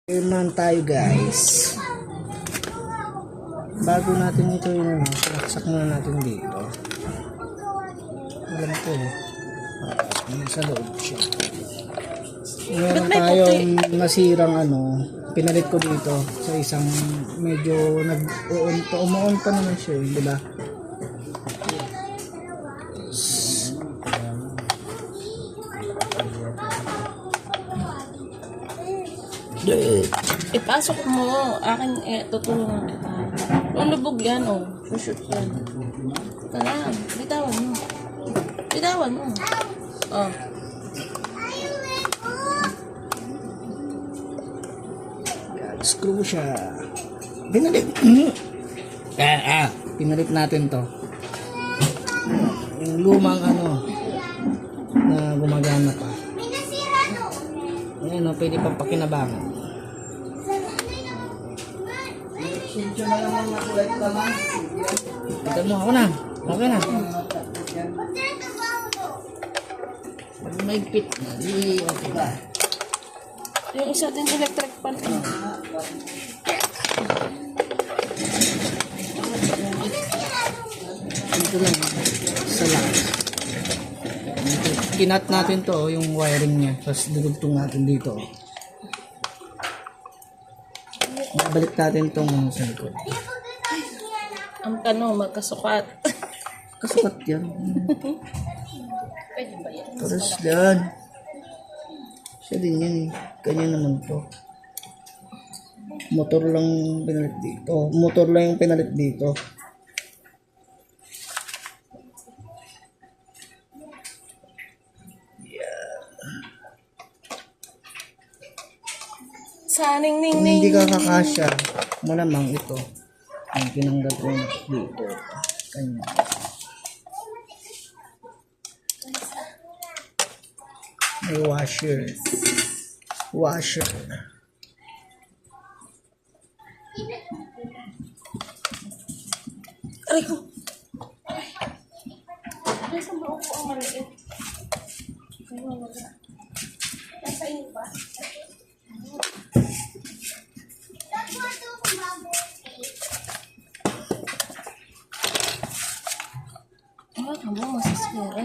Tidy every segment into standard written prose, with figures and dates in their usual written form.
Ayun naman tayo guys. Bago natin ito yung sinaksak muna natin dito. Alam ko eh. Sa loob siya. Meron tayong nasirang pinalit ko dito sa isang medyo umuon pa naman siya eh, diba? Ipasok mo. Akin, tutulungan kita. Lulubog yan, oh. Shoot yan. Ito lang. Bitawan mo. Bitawan mo. Oh. Screw siya. Pinalit. Pinalit natin to. Yung lumang na gumagana pa. Ayan pwede pang pakinabangan. Ito mo ako na. Okay na. May pit na. Okay ba? Yung isa din electric pan. Ito lang. Sa last. Kinat natin to yung wiring niya. Tapos dudugtong natin dito. Balik natin itong sa likod. Ang magkasukat. Kasukat yan. Pwede ba yan? Tapos yan. Siya din yan eh. Kanya naman to. Motor lang pinalit dito. Motor lang yung pinalit dito. Saning ning Kung ning. hindi ka kakasya, malamang ito. Ang tinanggal ko dito. Kanya. May washer. Washer. Aray ko. Ay, sa maupo ang maliit. Ay, wala. Nasa iyo ba? Kamu masisira.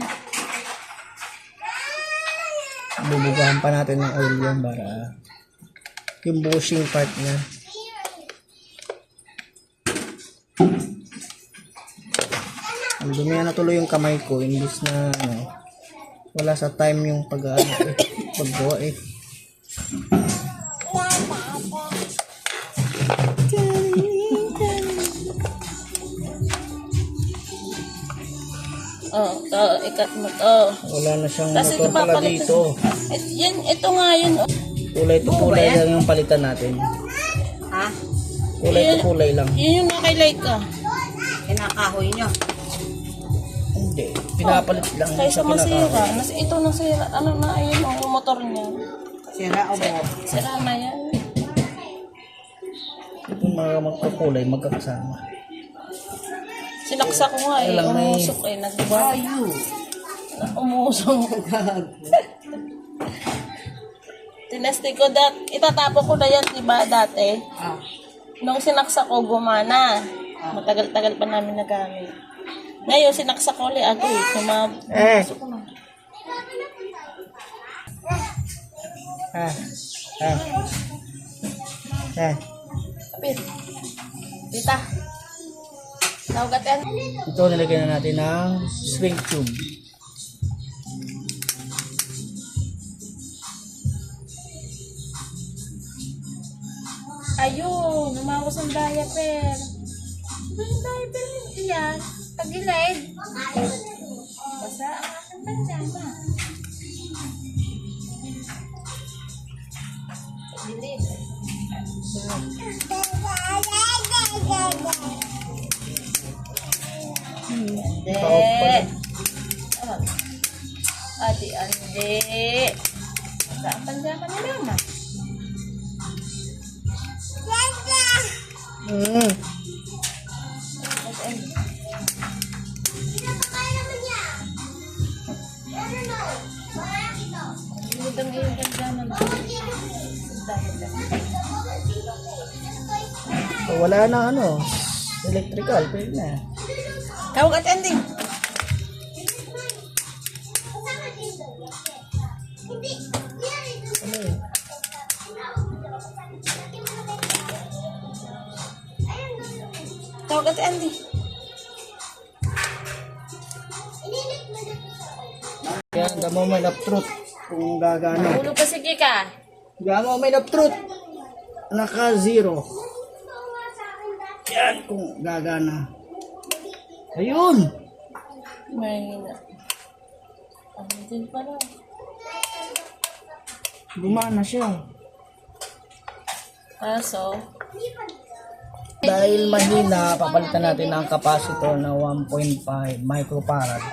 Bubugahan pa natin ng oil yan para yung bushing part niya. Ang dumihan na tuloy yung kamay ko imbis na wala sa time yung paggawa eh. Ikat mo to. Wala na siyang Kasi motor pala papalit- dito. Ito nga yun. Kulay to kulay lang yung palitan natin. Ha? Kulay to kulay lang. Yun yung nakilight ko. Kinakahoy nyo. Hindi. Pinapalit lang. Kaysa sa pinaka- masira. Ito nasira. Ano na ayun yung motor niya. Sira o buo? Sira na yan. Ito mga magkakulay magkakasama. Sinaksa ko nga eh. Alam, may- Umusok eh. Umusok. Tinesti ko itatapo ko na yan, diba, dati? Ah. Nung sinaksa ko, gumana. Matagal-tagal pa namin nagamit. Ngayon, sinaksa ko ulit. Sumasok ko na. Kapit. Tita. Naugat yan. Ito nilagyan na natin ng shrink tube. Ayun, umawas ang diaper. Yung diaper hindi yan. Tagilid. Basa ang aking pajama. Tagilid. Ande. Adi, ande. Basa ang pajama ni mama. Ang iyong ganda naman. Ang dami lang. So, wala na ano, electrical, pwede na. Tawag at ending. Ano yun? Tawag at ending. Yan, the moment of truth. Kung gagana. Ulo pa sige ka. The moment of truth. Naka 0. Yan, kung gagana. Ayun! May na. Ano din pala. Gumana siya. Kaso, Dahil mahina, papalitan natin ang capacitor na 1.5 microfarad.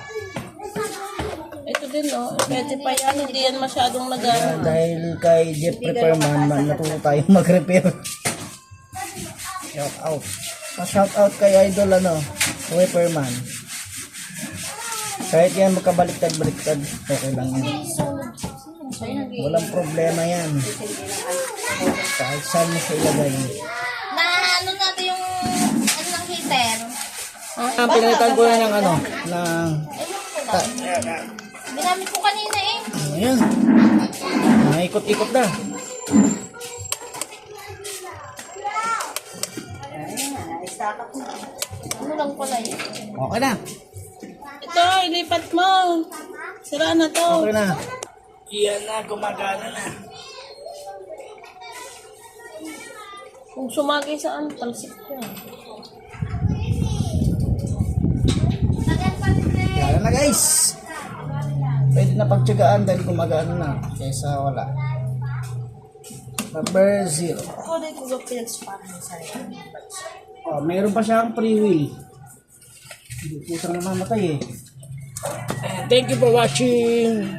ito din oh. Pwede pa yan. Hindi yan masyadong nagano. Dahil kay Jeffrey Perman, natuto tayo mag-repair. Shout out. Shout out kay Idol Perman. Kahit yan magkabaliktad-baliktad, okay lang yan. Walang problema yan. Kahit saan mo siya ilagay. Na ano natin yung ano ng heater. Pinalitan ko na ng ng... Ginamit ko kanina eh. Ayan. Naikot-ikot na. Ano lang pala yun? Okay na. Ito, ilipat mo. Sira na to. Okay na. Yan na, gumagana na. Kung sumagay saan, talsik yan. Yan na guys. Pwede na pagtsagaan dahil gumagana na. Kesa wala. Number 0. Ako din ko pinag-spam sa'yo. Oh, mayroon pa siyang free will. Hindi po siyang namamatay eh. And thank you for watching.